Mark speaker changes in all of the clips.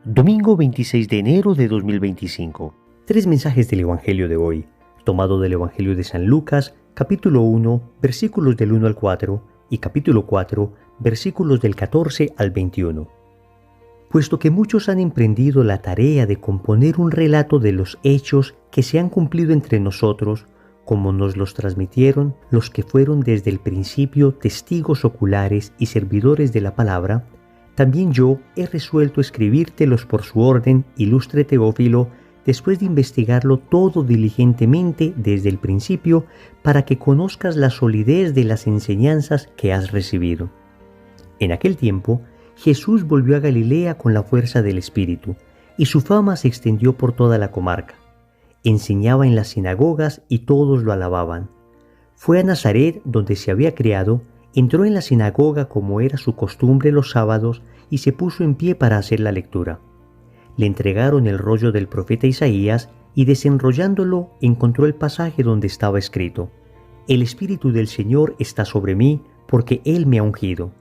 Speaker 1: Domingo 26 de enero de 2025. Tres mensajes del Evangelio de hoy, tomado del Evangelio de San Lucas, capítulo 1, versículos del 1 al 4 y capítulo 4, versículos del 14 al 21. Puesto que muchos han emprendido la tarea de componer un relato de los hechos que se han cumplido entre nosotros, como nos los transmitieron los que fueron desde el principio testigos oculares y servidores de la palabra, también yo he resuelto escribírtelos por su orden, ilustre Teófilo, después de investigarlo todo diligentemente desde el principio, para que conozcas la solidez de las enseñanzas que has recibido. En aquel tiempo, Jesús volvió a Galilea con la fuerza del Espíritu, y su fama se extendió por toda la comarca. Enseñaba en las sinagogas y todos lo alababan. Fue a Nazaret, donde se había criado. Entró en la sinagoga como era su costumbre los sábados y se puso en pie para hacer la lectura. Le entregaron el rollo del profeta Isaías y desenrollándolo encontró el pasaje donde estaba escrito: El Espíritu del Señor está sobre mí porque Él me ha ungido.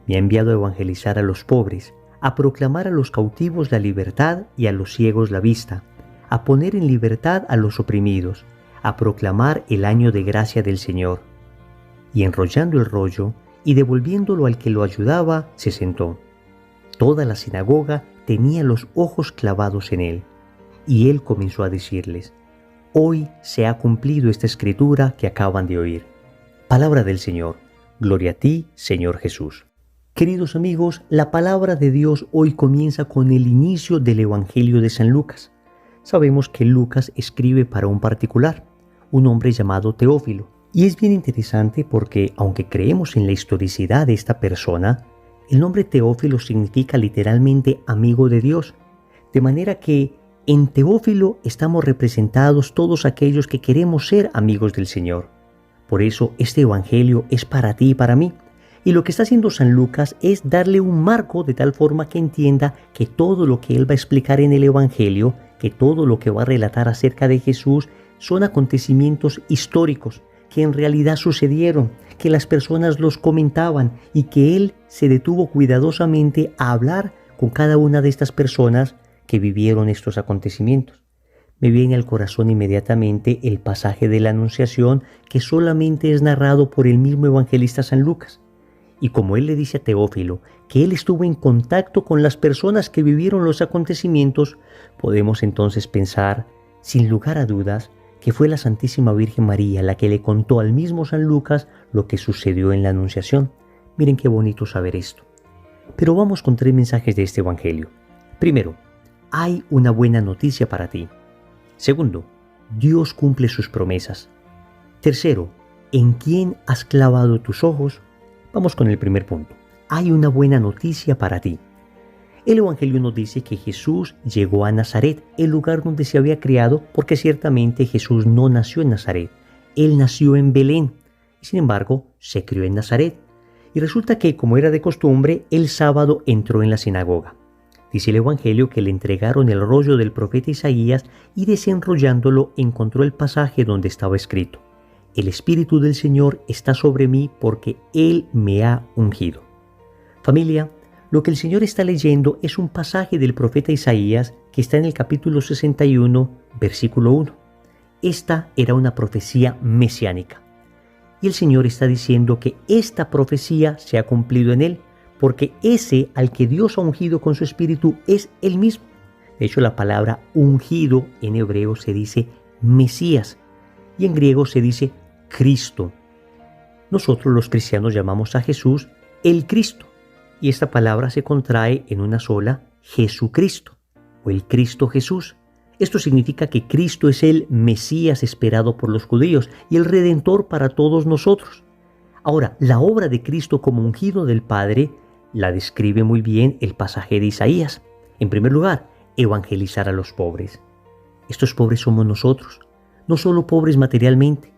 Speaker 1: Me ha enviado a evangelizar a los pobres, a proclamar a los cautivos la libertad y a los ciegos la vista, a poner en libertad a los oprimidos, a proclamar el año de gracia del Señor. Y enrollando el rollo y devolviéndolo al que lo ayudaba, se sentó. Toda la sinagoga tenía los ojos clavados en él, y él comenzó a decirles: Hoy se ha cumplido esta escritura que acaban de oír. Palabra del Señor. Gloria a ti, Señor Jesús. Queridos amigos, la palabra de Dios hoy comienza con el inicio del Evangelio de San Lucas. Sabemos que Lucas escribe para un particular, un hombre llamado Teófilo. Y es bien interesante porque, aunque creemos en la historicidad de esta persona, el nombre Teófilo significa literalmente amigo de Dios. De manera que en Teófilo estamos representados todos aquellos que queremos ser amigos del Señor. Por eso este evangelio es para ti y para mí. Y lo que está haciendo San Lucas es darle un marco de tal forma que entienda que todo lo que él va a explicar en el evangelio, que todo lo que va a relatar acerca de Jesús, son acontecimientos históricos que en realidad sucedieron, que las personas los comentaban y que él se detuvo cuidadosamente a hablar con cada una de estas personas que vivieron estos acontecimientos. Me viene al corazón inmediatamente el pasaje de la Anunciación que solamente es narrado por el mismo evangelista San Lucas. Y como él le dice a Teófilo que él estuvo en contacto con las personas que vivieron los acontecimientos, podemos entonces pensar, sin lugar a dudas, que fue la Santísima Virgen María la que le contó al mismo San Lucas lo que sucedió en la Anunciación. Miren qué bonito saber esto. Pero vamos con tres mensajes de este Evangelio. Primero, hay una buena noticia para ti. Segundo, Dios cumple sus promesas. Tercero, ¿en quién has clavado tus ojos? Vamos con el primer punto. Hay una buena noticia para ti. El Evangelio nos dice que Jesús llegó a Nazaret, el lugar donde se había criado, porque ciertamente Jesús no nació en Nazaret. Él nació en Belén, y sin embargo se crió en Nazaret. Y resulta que, como era de costumbre, el sábado entró en la sinagoga. Dice el Evangelio que le entregaron el rollo del profeta Isaías y desenrollándolo encontró el pasaje donde estaba escrito: El Espíritu del Señor está sobre mí porque Él me ha ungido. Familia, lo que el Señor está leyendo es un pasaje del profeta Isaías que está en el capítulo 61, versículo 1. Esta era una profecía mesiánica. Y el Señor está diciendo que esta profecía se ha cumplido en él, porque ese al que Dios ha ungido con su Espíritu es él mismo. De hecho, la palabra ungido en hebreo se dice Mesías y en griego se dice Cristo. Nosotros los cristianos llamamos a Jesús el Cristo. Y esta palabra se contrae en una sola, Jesucristo, o el Cristo Jesús. Esto significa que Cristo es el Mesías esperado por los judíos y el Redentor para todos nosotros. Ahora, la obra de Cristo como ungido del Padre la describe muy bien el pasaje de Isaías. En primer lugar, evangelizar a los pobres. Estos pobres somos nosotros, no solo pobres materialmente.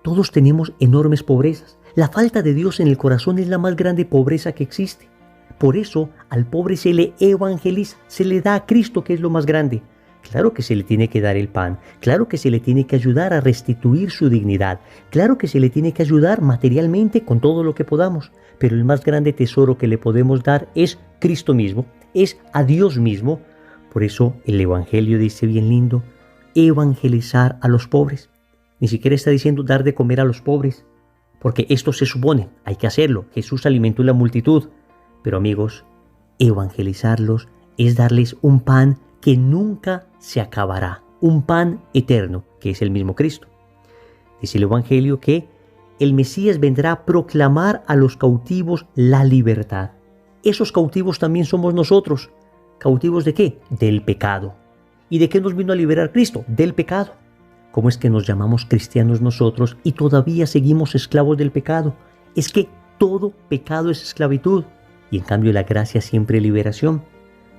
Speaker 1: Todos tenemos enormes pobrezas. La falta de Dios en el corazón es la más grande pobreza que existe. Por eso al pobre se le evangeliza, se le da a Cristo, que es lo más grande. Claro que se le tiene que dar el pan, claro que se le tiene que ayudar a restituir su dignidad, claro que se le tiene que ayudar materialmente con todo lo que podamos, pero el más grande tesoro que le podemos dar es Cristo mismo, es a Dios mismo, Por eso el Evangelio dice bien lindo, evangelizar a los pobres. Ni siquiera está diciendo dar de comer a los pobres, porque esto se supone, hay que hacerlo. Jesús alimentó la multitud. Pero amigos, evangelizarlos es darles un pan que nunca se acabará, un pan eterno, que es el mismo Cristo. Dice el Evangelio que el Mesías vendrá a proclamar a los cautivos la libertad. Esos cautivos también somos nosotros. ¿Cautivos de qué? Del pecado. ¿Y de qué nos vino a liberar Cristo? Del pecado. ¿Cómo es que nos llamamos cristianos nosotros y todavía seguimos esclavos del pecado? Es que todo pecado es esclavitud y en cambio la gracia siempre es liberación.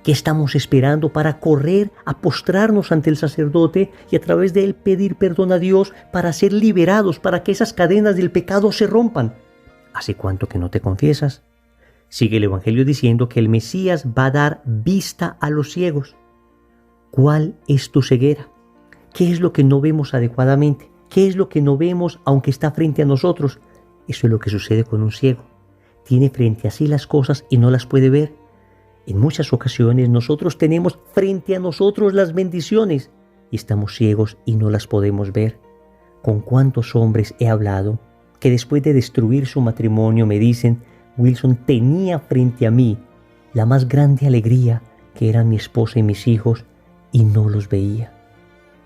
Speaker 1: ¿Qué estamos esperando para correr a postrarnos ante el sacerdote y a través de él pedir perdón a Dios para ser liberados, para que esas cadenas del pecado se rompan? ¿Hace cuánto que no te confiesas? Sigue el Evangelio diciendo que el Mesías va a dar vista a los ciegos. ¿Cuál es tu ceguera? ¿Qué es lo que no vemos adecuadamente? ¿Qué es lo que no vemos aunque está frente a nosotros? Eso es lo que sucede con un ciego. Tiene frente a sí las cosas y no las puede ver. En muchas ocasiones nosotros tenemos frente a nosotros las bendiciones y estamos ciegos y no las podemos ver. ¿Con cuántos hombres he hablado que después de destruir su matrimonio me dicen, Wilson, tenía frente a mí la más grande alegría que eran mi esposa y mis hijos y no los veía?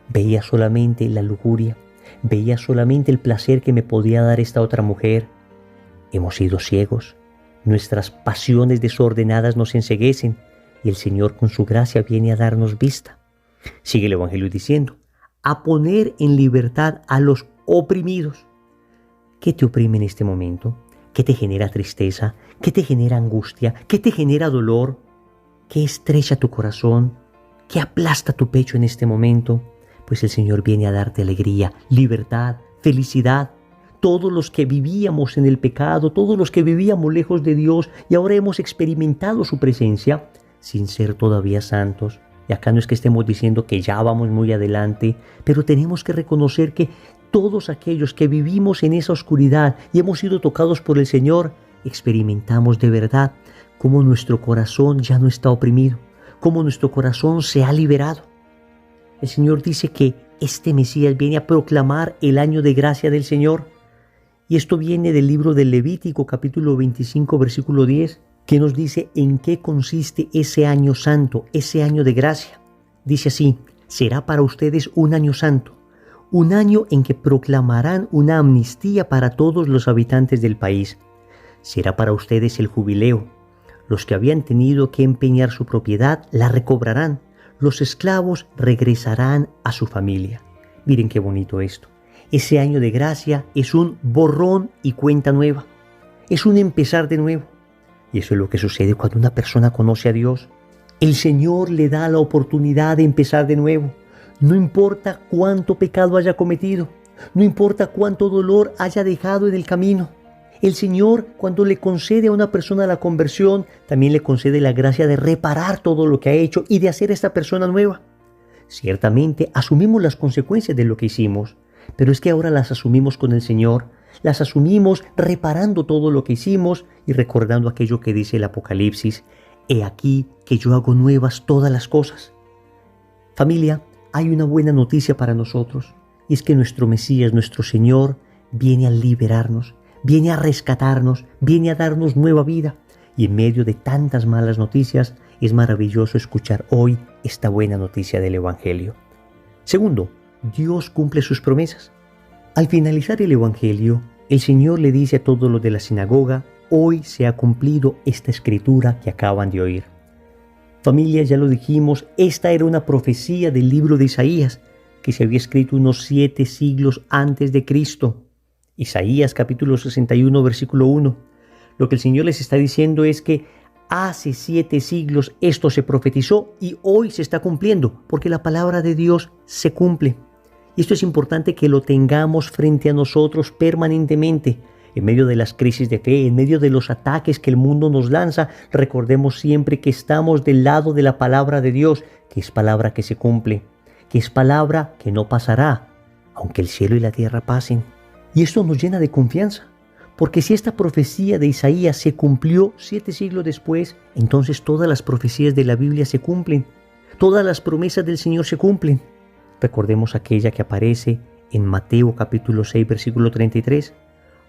Speaker 1: Veía solamente la lujuria, veía solamente el placer que me podía dar esta otra mujer. Hemos sido ciegos. Nuestras pasiones desordenadas nos enceguecen y el Señor con su gracia viene a darnos vista. Sigue el Evangelio diciendo, a poner en libertad a los oprimidos. ¿Qué te oprime en este momento? ¿Qué te genera tristeza? ¿Qué te genera angustia? ¿Qué te genera dolor? ¿Qué estrecha tu corazón? ¿Qué aplasta tu pecho en este momento? Pues el Señor viene a darte alegría, libertad, felicidad. Todos los que vivíamos en el pecado, todos los que vivíamos lejos de Dios y ahora hemos experimentado su presencia sin ser todavía santos. Y acá no es que estemos diciendo que ya vamos muy adelante, pero tenemos que reconocer que todos aquellos que vivimos en esa oscuridad y hemos sido tocados por el Señor, experimentamos de verdad cómo nuestro corazón ya no está oprimido, cómo nuestro corazón se ha liberado. El Señor dice que este Mesías viene a proclamar el año de gracia del Señor. Y esto viene del libro del Levítico, capítulo 25, versículo 10, que nos dice en qué consiste ese año santo, ese año de gracia. Dice así, será para ustedes un año santo, un año en que proclamarán una amnistía para todos los habitantes del país. Será para ustedes el jubileo. Los que habían tenido que empeñar su propiedad la recobrarán. Los esclavos regresarán a su familia. Miren qué bonito esto. Ese año de gracia es un borrón y cuenta nueva. Es un empezar de nuevo. Y eso es lo que sucede cuando una persona conoce a Dios. El Señor le da la oportunidad de empezar de nuevo. No importa cuánto pecado haya cometido. No importa cuánto dolor haya dejado en el camino. El Señor, cuando le concede a una persona la conversión, también le concede la gracia de reparar todo lo que ha hecho y de hacer a esta persona nueva. Ciertamente asumimos las consecuencias de lo que hicimos, pero es que ahora las asumimos con el Señor, las asumimos reparando todo lo que hicimos y recordando aquello que dice el Apocalipsis, he aquí que yo hago nuevas todas las cosas. Familia, hay una buena noticia para nosotros, y es que nuestro Mesías, nuestro Señor, viene a liberarnos, viene a rescatarnos, viene a darnos nueva vida. Y en medio de tantas malas noticias, es maravilloso escuchar hoy esta buena noticia del Evangelio. Segundo, Dios cumple sus promesas. Al finalizar el Evangelio, el Señor le dice a todos los de la sinagoga, hoy se ha cumplido esta escritura que acaban de oír. Familia, ya lo dijimos, esta era una profecía del libro de Isaías, que se había escrito unos 7 siglos antes de Cristo. Isaías capítulo 61, versículo 1. Lo que el Señor les está diciendo es que hace 7 siglos esto se profetizó y hoy se está cumpliendo, porque la palabra de Dios se cumple. Y esto es importante que lo tengamos frente a nosotros permanentemente. En medio de las crisis de fe, en medio de los ataques que el mundo nos lanza, recordemos siempre que estamos del lado de la palabra de Dios, que es palabra que se cumple, que es palabra que no pasará, aunque el cielo y la tierra pasen. Y esto nos llena de confianza, porque si esta profecía de Isaías se cumplió 7 siglos después, entonces todas las profecías de la Biblia se cumplen. Todas las promesas del Señor se cumplen. Recordemos aquella que aparece en Mateo capítulo 6, versículo 33.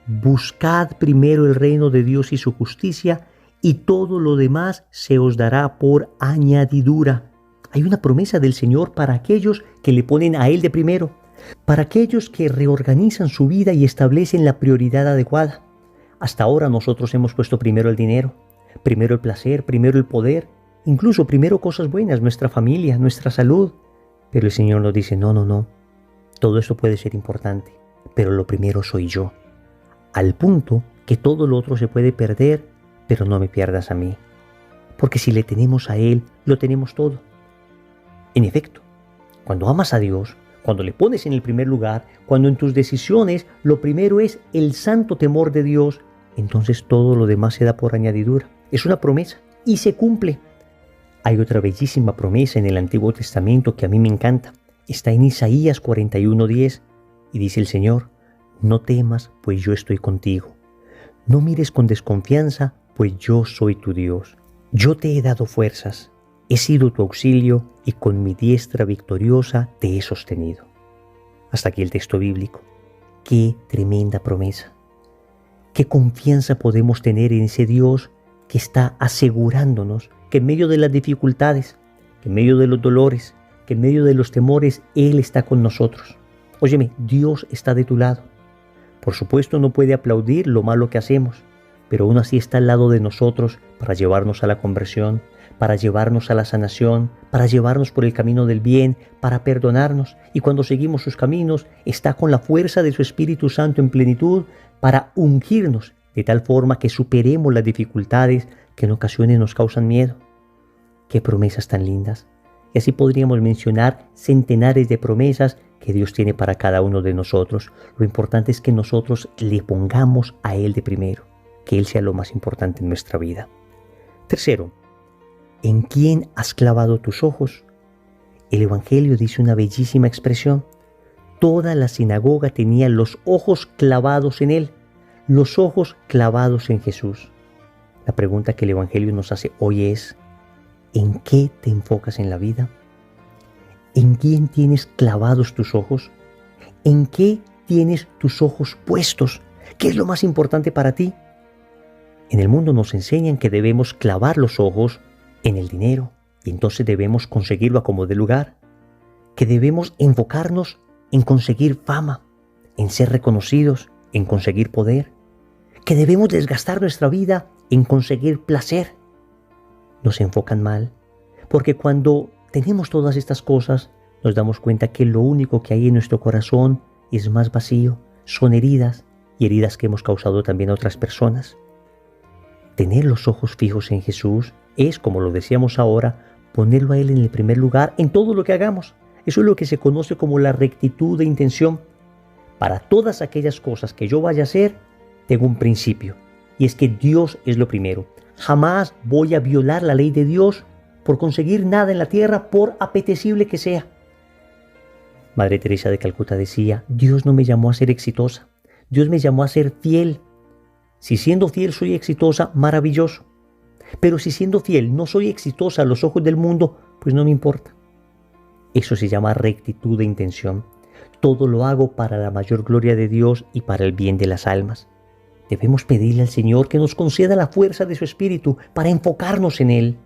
Speaker 1: Buscad primero el reino de Dios y su justicia, y todo lo demás se os dará por añadidura. Hay una promesa del Señor para aquellos que le ponen a Él de primero, para aquellos que reorganizan su vida y establecen la prioridad adecuada. Hasta ahora nosotros hemos puesto primero el dinero, primero el placer, primero el poder, incluso primero cosas buenas, nuestra familia, nuestra salud. Pero el Señor nos dice, no, todo eso puede ser importante, pero lo primero soy yo. Al punto que todo lo otro se puede perder, pero no me pierdas a mí. Porque si le tenemos a Él, lo tenemos todo. En efecto, cuando amas a Dios, cuando le pones en el primer lugar, cuando en tus decisiones lo primero es el santo temor de Dios, entonces todo lo demás se da por añadidura. Es una promesa y se cumple. Hay otra bellísima promesa en el Antiguo Testamento que a mí me encanta. Está en Isaías 41:10 y dice el Señor, no temas, pues yo estoy contigo. No mires con desconfianza, pues yo soy tu Dios. Yo te he dado fuerzas, he sido tu auxilio y con mi diestra victoriosa te he sostenido. Hasta aquí el texto bíblico. Qué tremenda promesa. Qué confianza podemos tener en ese Dios que está asegurándonos que en medio de las dificultades, que en medio de los dolores, que en medio de los temores, Él está con nosotros. Óyeme, Dios está de tu lado. Por supuesto no puede aplaudir lo malo que hacemos, pero aún así está al lado de nosotros para llevarnos a la conversión, para llevarnos a la sanación, para llevarnos por el camino del bien, para perdonarnos. Y cuando seguimos sus caminos, está con la fuerza de su Espíritu Santo en plenitud para ungirnos de tal forma que superemos las dificultades que en ocasiones nos causan miedo. ¡Qué promesas tan lindas! Y así podríamos mencionar centenares de promesas que Dios tiene para cada uno de nosotros. Lo importante es que nosotros le pongamos a Él de primero, que Él sea lo más importante en nuestra vida. Tercero, ¿en quién has clavado tus ojos? El Evangelio dice una bellísima expresión. Toda la sinagoga tenía los ojos clavados en Él, los ojos clavados en Jesús. La pregunta que el Evangelio nos hace hoy es, ¿en qué te enfocas en la vida? ¿En quién tienes clavados tus ojos? ¿En qué tienes tus ojos puestos? ¿Qué es lo más importante para ti? En el mundo nos enseñan que debemos clavar los ojos en el dinero y entonces debemos conseguirlo a como dé lugar. Que debemos enfocarnos en conseguir fama, en ser reconocidos, en conseguir poder. Que debemos desgastar nuestra vida en conseguir placer. Nos enfocan mal, porque cuando tenemos todas estas cosas, nos damos cuenta que lo único que hay en nuestro corazón es más vacío, son heridas y heridas que hemos causado también a otras personas. Tener los ojos fijos en Jesús es, como lo decíamos ahora, ponerlo a Él en el primer lugar en todo lo que hagamos. Eso es lo que se conoce como la rectitud de intención. Para todas aquellas cosas que yo vaya a hacer, tengo un principio, y es que Dios es lo primero. Jamás voy a violar la ley de Dios por conseguir nada en la tierra, por apetecible que sea. Madre Teresa de Calcuta decía, Dios no me llamó a ser exitosa, Dios me llamó a ser fiel. Si siendo fiel soy exitosa, maravilloso. Pero si siendo fiel no soy exitosa a los ojos del mundo, pues no me importa. Eso se llama rectitud de intención. Todo lo hago para la mayor gloria de Dios y para el bien de las almas. Debemos pedirle al Señor que nos conceda la fuerza de su Espíritu para enfocarnos en Él.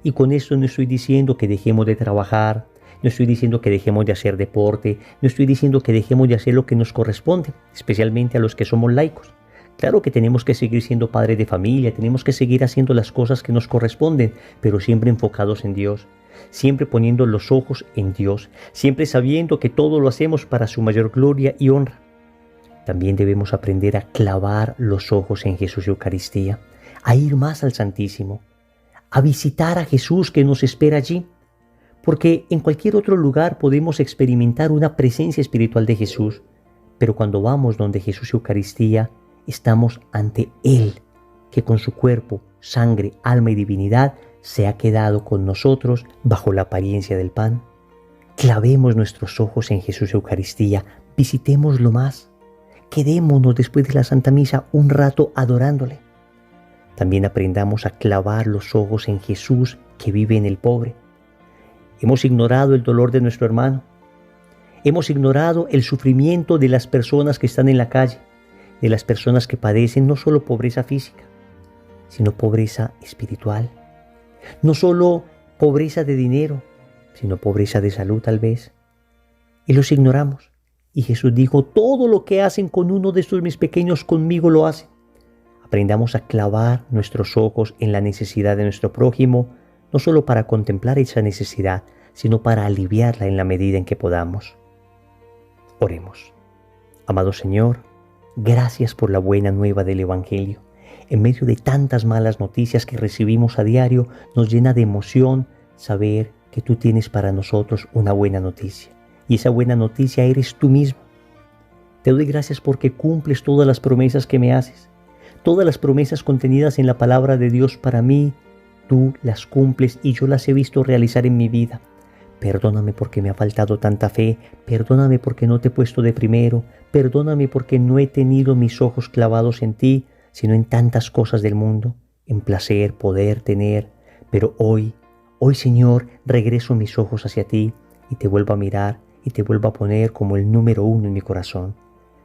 Speaker 1: Y con esto no estoy diciendo que dejemos de trabajar, no estoy diciendo que dejemos de hacer deporte, no estoy diciendo que dejemos de hacer lo que nos corresponde, especialmente a los que somos laicos. Claro que tenemos que seguir siendo padres de familia, tenemos que seguir haciendo las cosas que nos corresponden, pero siempre enfocados en Dios, siempre poniendo los ojos en Dios, siempre sabiendo que todo lo hacemos para su mayor gloria y honra. También debemos aprender a clavar los ojos en Jesús y Eucaristía, a ir más al Santísimo, a visitar a Jesús que nos espera allí, porque en cualquier otro lugar podemos experimentar una presencia espiritual de Jesús, pero cuando vamos donde Jesús y Eucaristía, estamos ante Él, que con su cuerpo, sangre, alma y divinidad se ha quedado con nosotros bajo la apariencia del pan. Clavemos nuestros ojos en Jesús y Eucaristía, visitémoslo más. Quedémonos después de la Santa Misa un rato adorándole. También aprendamos a clavar los ojos en Jesús que vive en el pobre. Hemos ignorado el dolor de nuestro hermano. Hemos ignorado el sufrimiento de las personas que están en la calle, de las personas que padecen no solo pobreza física, sino pobreza espiritual. No solo pobreza de dinero, sino pobreza de salud tal vez. Y los ignoramos. Y Jesús dijo, todo lo que hacen con uno de estos mis pequeños, conmigo lo hacen. Aprendamos a clavar nuestros ojos en la necesidad de nuestro prójimo, no solo para contemplar esa necesidad, sino para aliviarla en la medida en que podamos. Oremos. Amado Señor, gracias por la buena nueva del Evangelio. En medio de tantas malas noticias que recibimos a diario, nos llena de emoción saber que tú tienes para nosotros una buena noticia. Y esa buena noticia eres tú mismo. Te doy gracias porque cumples todas las promesas que me haces. Todas las promesas contenidas en la palabra de Dios para mí, tú las cumples y yo las he visto realizar en mi vida. Perdóname porque me ha faltado tanta fe, perdóname porque no te he puesto de primero, perdóname porque no he tenido mis ojos clavados en ti, sino en tantas cosas del mundo, en placer, poder, tener. Pero hoy Señor, regreso mis ojos hacia ti y te vuelvo a mirar y te vuelvo a poner como el número 1 en mi corazón.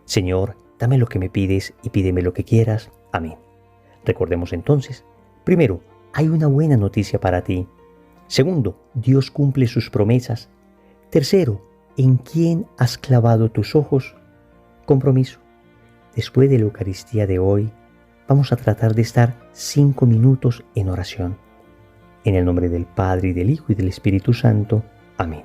Speaker 1: Señor, dame lo que me pides y pídeme lo que quieras. Amén. Recordemos entonces, primero, hay una buena noticia para ti. Segundo, Dios cumple sus promesas. Tercero, ¿en quién has clavado tus ojos? Compromiso. Después de la Eucaristía de hoy, vamos a tratar de estar 5 minutos en oración. En el nombre del Padre, y del Hijo, y del Espíritu Santo. Amén.